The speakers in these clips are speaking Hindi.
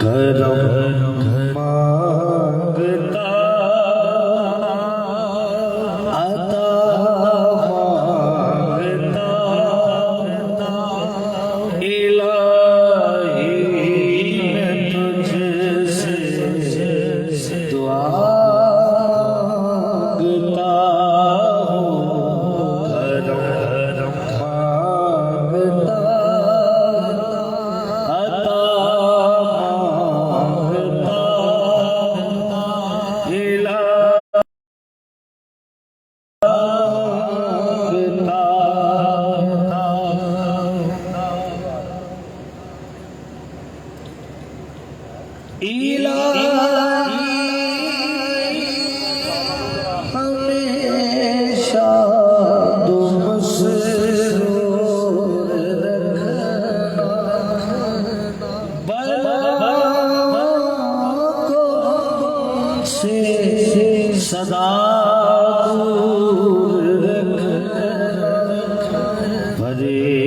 करम मांगता आता मांगता इलाही मैं तुझसे दुआ मांगता हूँ। करम मांगता आता हमेशा तुमसे दूर रखना, बलाओं को से सदा दूर रखना, परेशानियां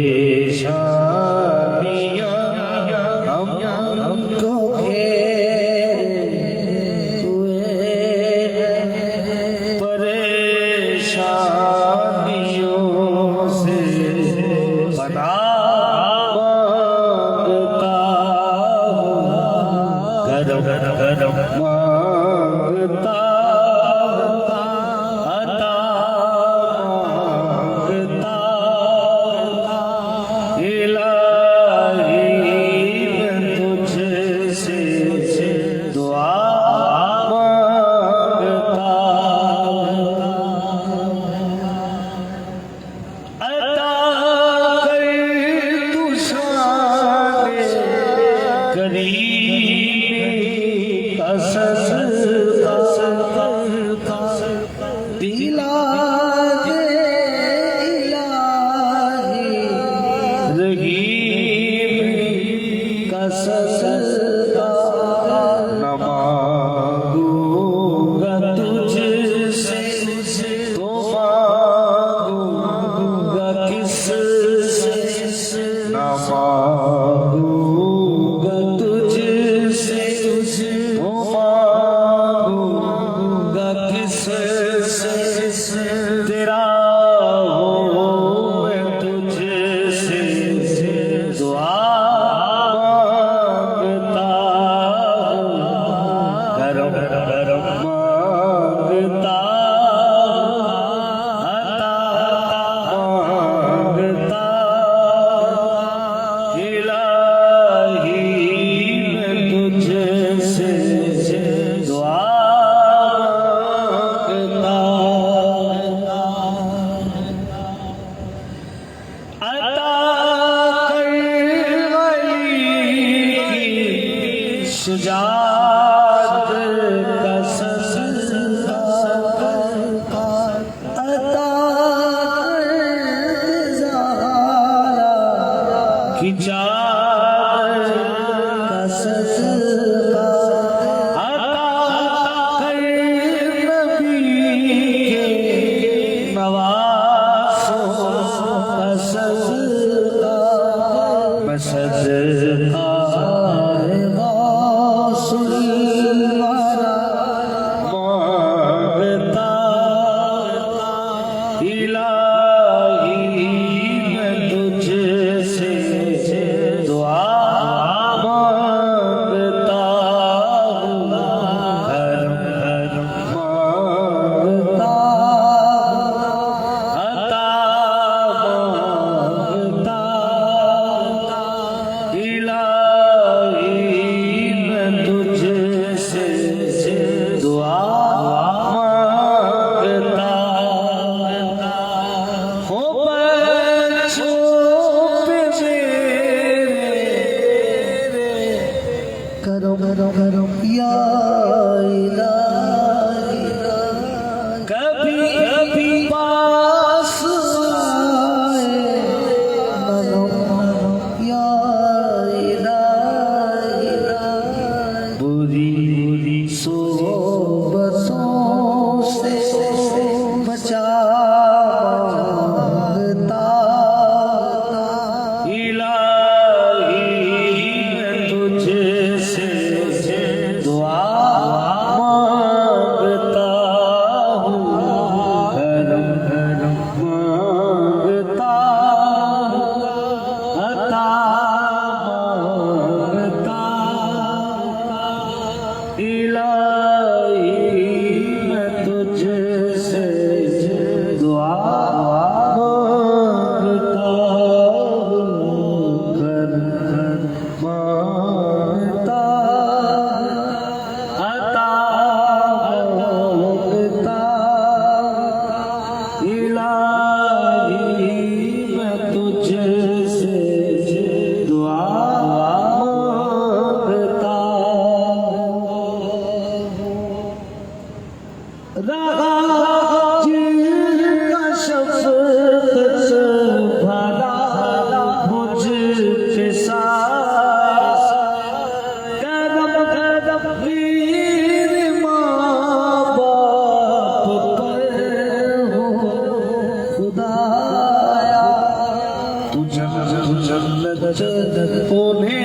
हमको परेशानियों से पनाह मांगता हूँ। करम मांगता अता मांगता इलाही मैं तुझसे दुआ मांगता अता कर तू शाने करीमी का सजदा दिला दे इलाही रहीमी का सजदा न मांगूंगा तुझसे तो मांगूंगा किससे न मांगूंगा तुझसे तो मांगूंगा किससे तेरा हूँ मैं तुझसे दुआ मांगता हूँ। करम मांगता आता मांगता इलाही मैं तुझसे दुआ मांगता अता कर वली की सुजात का सजदा अता कर ज़ारा की चादर का सजदा अता कर नबी के नवासों का सजदा मैं सजदा गौसुल वाला मांगता इलाही मैं तुझसे दुआ मांगता हूँ। करम मांगता अता मांगता इलाही मैं तुझसे दुआ मांगता हो बच्चों पे मेरे करो या इलाही कभी कभी पास आए मनो या इलाही बुरी सोबतों से बचा मांगता इलाही मैं तुझसे जब उन्हें